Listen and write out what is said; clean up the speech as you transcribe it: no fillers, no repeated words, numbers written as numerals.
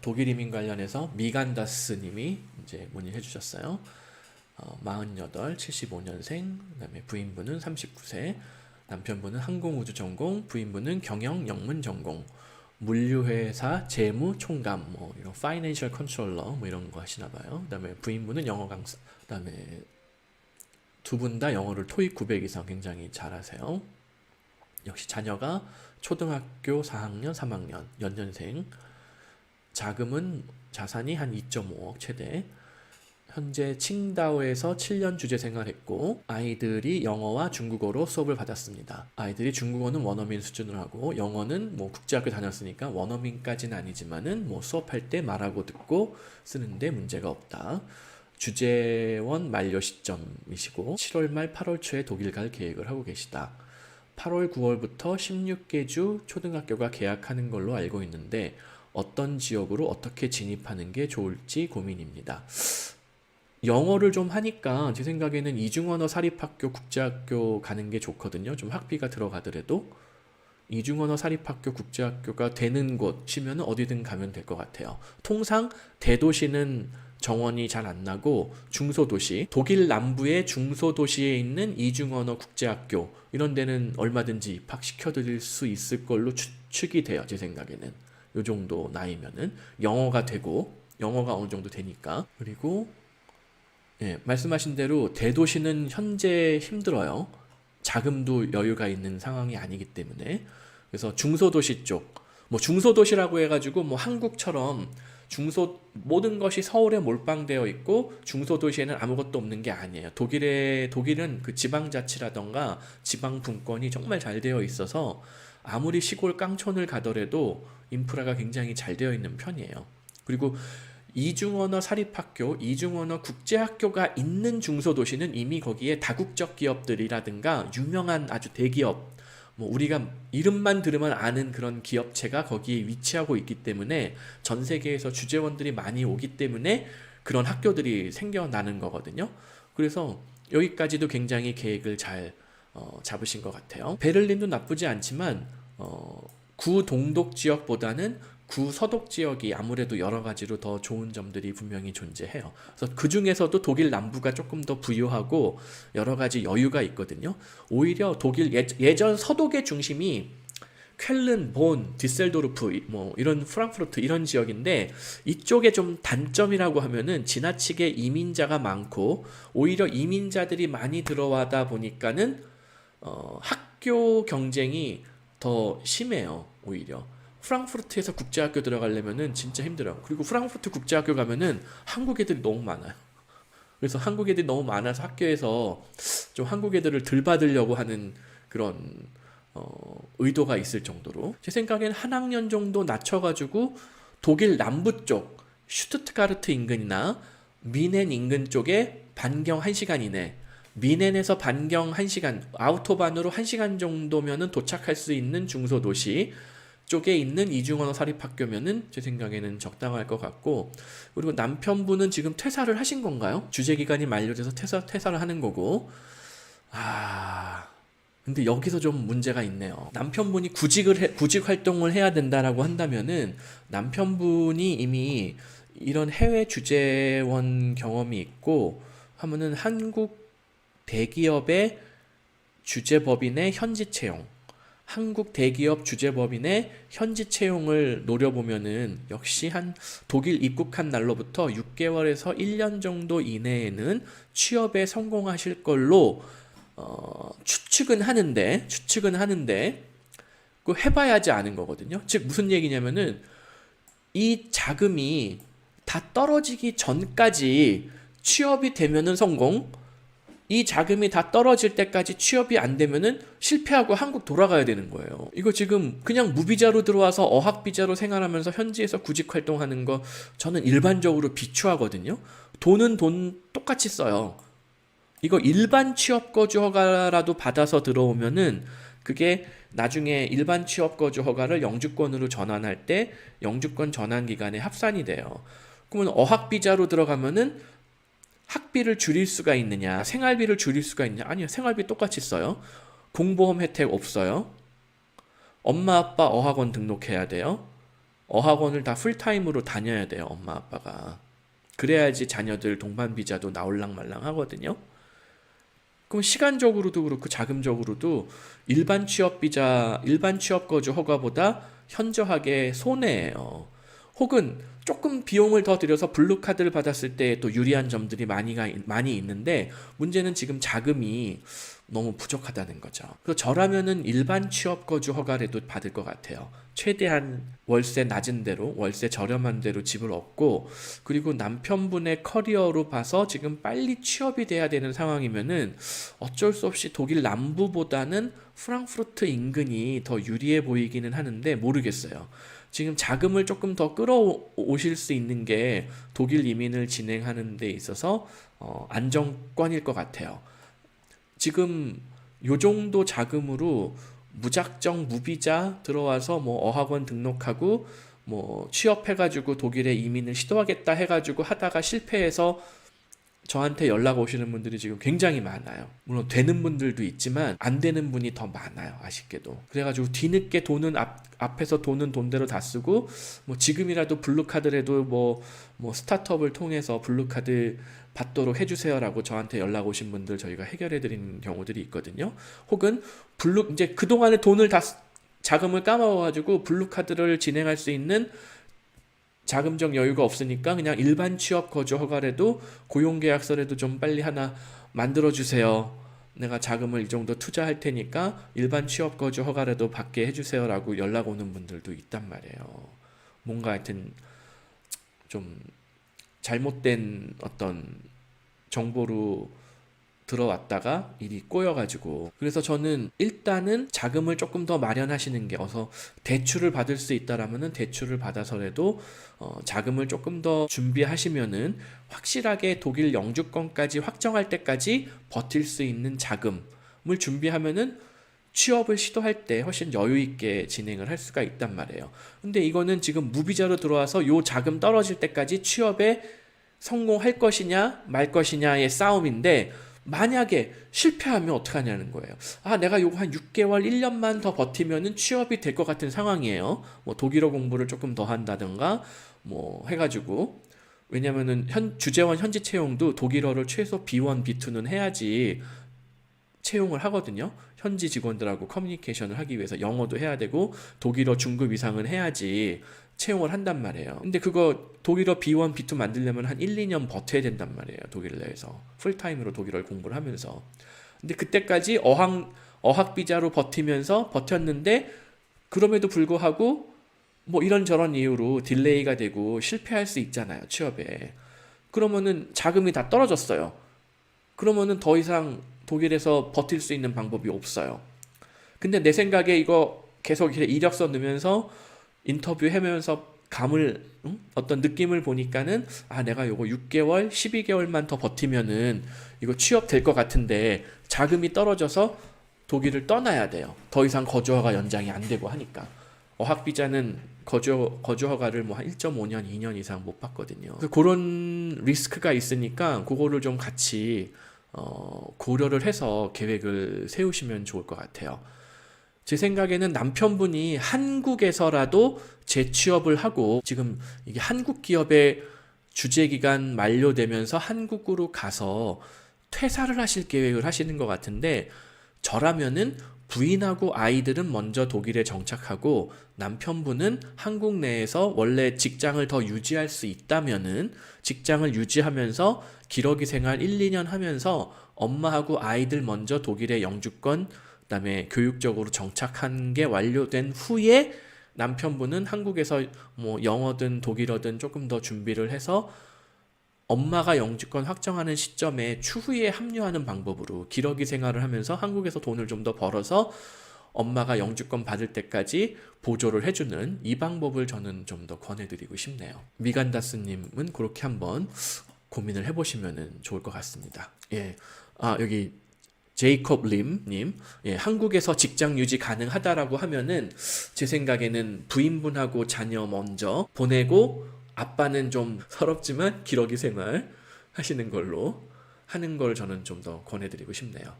독일 이민 관련해서 미간다스 님이 이제 문의해 주셨어요. 48, 75년생, 그다음에 부인분은 39세, 남편분은 항공우주 전공, 부인분은 경영 영문 전공, 물류회사 재무 총감, 뭐 이런 파이낸셜 컨트롤러 뭐 이런 거 하시나 봐요. 그다음에 부인분은 영어 강사, 그다음에 두 분 다 영어를 토익 900 이상 굉장히 잘하세요. 역시 자녀가 초등학교 4학년, 3학년, 연년생, 자산이 한 2.5억 최대. 현재 칭다오에서 7년 주재 생활했고 아이들이 영어와 중국어로 수업을 받았습니다. 아이들이 중국어는 원어민 수준으로 하고 영어는 뭐 국제학교 다녔으니까 원어민까지는 아니지만은 뭐 수업할 때 말하고 듣고 쓰는데 문제가 없다. 주재원 만료 시점이시고 7월 말 8월 초에 독일 갈 계획을 하고 계시다. 8월 9월부터 16개 주 초등학교가 개학하는 걸로 알고 있는데 어떤 지역으로 어떻게 진입하는 게 좋을지 고민입니다. 영어를 좀 하니까 제 생각에는 이중언어 사립학교 국제학교 가는 게 좋거든요. 좀 학비가 들어가더라도 이중언어 사립학교 국제학교가 되는 곳이면 어디든 가면 될 것 같아요. 통상 대도시는 정원이 잘 안 나고 중소도시, 독일 남부의 중소도시에 있는 이중언어 국제학교 이런 데는 얼마든지 입학시켜드릴 수 있을 걸로 추측이 돼요. 제 생각에는 요 정도 나이면은 영어가 되고 영어가 어느 정도 되니까. 그리고 말씀하신 대로 대도시는 현재 힘들어요. 자금도 여유가 있는 상황이 아니기 때문에. 그래서 중소도시 쪽, 뭐 중소도시라고 해가지고 뭐 한국처럼 모든 것이 서울에 몰빵되어 있고 중소도시에는 아무것도 없는 게 아니에요. 독일은 그 지방자치라던가 지방분권이 정말 잘 되어 있어서 아무리 시골 깡촌을 가더라도 인프라가 굉장히 잘 되어 있는 편이에요. 그리고 이중언어 사립학교, 이중언어 국제학교가 있는 중소도시는 이미 거기에 다국적 기업들이라든가 유명한 아주 대기업, 뭐 우리가 이름만 들으면 아는 그런 기업체가 거기에 위치하고 있기 때문에 전 세계에서 주재원들이 많이 오기 때문에 그런 학교들이 생겨나는 거거든요. 그래서 여기까지도 굉장히 계획을 잘 잡으신 것 같아요. 베를린도 나쁘지 않지만 구동독 지역보다는 구서독 지역이 아무래도 여러 가지로 더 좋은 점들이 분명히 존재해요. 그래서 그 중에서도 독일 남부가 조금 더 부유하고 여러 가지 여유가 있거든요. 오히려 독일 예전 서독의 중심이 쾰른, 본, 디셀도르프, 뭐 이런 프랑크푸르트 이런 지역인데 이쪽에 좀 단점이라고 하면은 지나치게 이민자가 많고 오히려 이민자들이 많이 들어와다 보니까는 학교 경쟁이 더 심해요. 오히려 프랑크푸르트에서 국제학교 들어가려면은 진짜 힘들어요. 그리고 프랑크푸르트 국제학교 가면은 한국 애들이 너무 많아요. 그래서 한국 애들이 너무 많아서 학교에서 좀 한국 애들을 덜 받으려고 하는 그런 의도가 있을 정도로 제 생각엔 한 학년 정도 낮춰가지고 독일 남부 쪽 슈투트가르트 인근이나 미넨 인근 쪽에 반경 1시간 이내, 미넨에서 반경 1시간, 아우토반으로 1시간 정도면은 도착할 수 있는 중소도시 쪽에 있는 이중언어 사립학교면은 제 생각에는 적당할 것 같고, 그리고 남편분은 지금 퇴사를 하신 건가요? 주재기간이 만료돼서 퇴사를 하는 거고. 근데 여기서 좀 문제가 있네요. 남편분이 구직 활동을 해야 된다라고 한다면은 남편분이 이미 이런 해외 주재원 경험이 있고 하면은 한국 대기업의 주재법인의 현지 채용, 한국 대기업 주재법인의 현지 채용을 노려보면은 역시 한 독일 입국한 날로부터 6개월에서 1년 정도 이내에는 취업에 성공하실 걸로 추측은 하는데 그 해봐야지 아는 거거든요. 즉 무슨 얘기냐면은 이 자금이 다 떨어지기 전까지 취업이 되면은 성공, 이 자금이 다 떨어질 때까지 취업이 안 되면은 실패하고 한국 돌아가야 되는 거예요. 이거 지금 그냥 무비자로 들어와서 어학비자로 생활하면서 현지에서 구직 활동하는 거 저는 일반적으로 비추하거든요. 돈은 돈 똑같이 써요. 이거 일반 취업 거주 허가라도 받아서 들어오면은 그게 나중에 일반 취업 거주 허가를 영주권으로 전환할 때 영주권 전환 기간에 합산이 돼요. 그러면 어학비자로 들어가면은 학비를 줄일 수가 있느냐, 생활비를 줄일 수가 있느냐? 아니요, 생활비 똑같이 써요. 공보험 혜택 없어요. 엄마 아빠 어학원 등록해야 돼요. 어학원을 다 풀타임으로 다녀야 돼요, 엄마 아빠가. 그래야지 자녀들 동반 비자도 나올랑말랑 하거든요. 그럼 시간적으로도 그렇고 자금적으로도 일반 취업 비자, 일반 취업 거주 허가보다 현저하게 손해예요. 혹은 조금 비용을 더 들여서 블루카드를 받았을 때 또 유리한 점들이 많이 있는데, 문제는 지금 자금이 너무 부족하다는 거죠. 그래서 저라면은 일반 취업 거주 허가라도 받을 것 같아요. 최대한 월세 낮은 대로, 월세 저렴한 대로 집을 얻고, 그리고 남편분의 커리어로 봐서 지금 빨리 취업이 돼야 되는 상황이면은 어쩔 수 없이 독일 남부보다는 프랑크푸르트 인근이 더 유리해 보이기는 하는데 모르겠어요. 지금 자금을 조금 더 끌어오실 수 있는 게 독일 이민을 진행하는 데 있어서 안정권일 것 같아요. 지금 요 정도 자금으로 무작정 무비자 들어와서 뭐 어학원 등록하고 뭐 취업해가지고 독일에 이민을 시도하겠다 해가지고 하다가 실패해서 저한테 연락 오시는 분들이 지금 굉장히 많아요. 물론 되는 분들도 있지만 안 되는 분이 더 많아요, 아쉽게도. 그래가지고 뒤늦게 돈은 앞에서 돈은 돈대로 다 쓰고, 뭐 지금이라도 블루카드라도 뭐 스타트업을 통해서 블루카드 받도록 해주세요라고 저한테 연락 오신 분들 저희가 해결해드리는 경우들이 있거든요. 혹은 이제 그동안에 돈을 다 자금을 까먹어가지고 블루카드를 진행할 수 있는 자금적 여유가 없으니까 그냥 일반 취업 거주 허가라도 고용계약서라도 좀 빨리 하나 만들어주세요. 내가 자금을 이 정도 투자할 테니까 일반 취업 거주 허가라도 받게 해주세요라고 연락 오는 분들도 있단 말이에요. 뭔가 하여튼 좀 잘못된 어떤 정보로 들어왔다가 일이 꼬여가지고, 그래서 저는 일단은 자금을 조금 더 마련하시는 게, 어서 대출을 받을 수 있다라면은 대출을 받아서라도 자금을 조금 더 준비하시면은 확실하게 독일 영주권까지 확정할 때까지 버틸 수 있는 자금을 준비하면은 취업을 시도할 때 훨씬 여유 있게 진행을 할 수가 있단 말이에요. 근데 이거는 지금 무비자로 들어와서 요 자금 떨어질 때까지 취업에 성공할 것이냐 말 것이냐의 싸움인데, 만약에 실패하면 어떡하냐는 거예요. 내가 요거 한 6개월, 1년만 더 버티면은 취업이 될 것 같은 상황이에요. 뭐 독일어 공부를 조금 더 한다든가 뭐 해가지고, 왜냐면은 주재원 현지 채용도 독일어를 최소 B1, B2는 해야지 채용을 하거든요. 현지 직원들하고 커뮤니케이션을 하기 위해서 영어도 해야 되고 독일어 중급 이상은 해야지 채용을 한단 말이에요. 근데 그거 독일어 B1, B2 만들려면 한 1, 2년 버텨야 된단 말이에요. 독일 내에서 풀타임으로 독일어를 공부를 하면서. 근데 그때까지 어학 비자로 버텼는데, 그럼에도 불구하고 뭐 이런저런 이유로 딜레이가 되고 실패할 수 있잖아요, 취업에. 그러면은 자금이 다 떨어졌어요. 그러면은 더 이상 독일에서 버틸 수 있는 방법이 없어요. 근데 내 생각에 이거 계속 이력서 넣으면서 인터뷰 해면서 어떤 느낌을 보니까는 내가 요거 6개월, 12개월만 더 버티면은 이거 취업 될 것 같은데 자금이 떨어져서 독일을 떠나야 돼요. 더 이상 거주허가 연장이 안 되고 하니까. 어학비자는 거주허가를 뭐 한 1.5년, 2년 이상 못 받거든요. 그런 리스크가 있으니까 그거를 좀 같이 고려를 해서 계획을 세우시면 좋을 것 같아요. 제 생각에는 남편분이 한국에서라도 재취업을 하고, 지금 이게 한국 기업의 주재기간 만료되면서 한국으로 가서 퇴사를 하실 계획을 하시는 것 같은데, 저라면은 부인하고 아이들은 먼저 독일에 정착하고 남편분은 한국 내에서 원래 직장을 더 유지할 수 있다면은 직장을 유지하면서 기러기 생활 1, 2년 하면서 엄마하고 아이들 먼저 독일의 영주권, 그다음에 교육적으로 정착한 게 완료된 후에 남편분은 한국에서 뭐 영어든 독일어든 조금 더 준비를 해서 엄마가 영주권 확정하는 시점에 추후에 합류하는 방법으로 기러기 생활을 하면서 한국에서 돈을 좀 더 벌어서 엄마가 영주권 받을 때까지 보조를 해주는 이 방법을 저는 좀 더 권해드리고 싶네요. 미간다스님은 그렇게 한번 고민을 해보시면 좋을 것 같습니다. 예, 여기 제이콥 림님, 한국에서 직장 유지 가능하다라고 하면은 제 생각에는 부인분하고 자녀 먼저 보내고 아빠는 좀 서럽지만 기러기 생활 하시는 걸로 하는 걸 저는 좀 더 권해드리고 싶네요.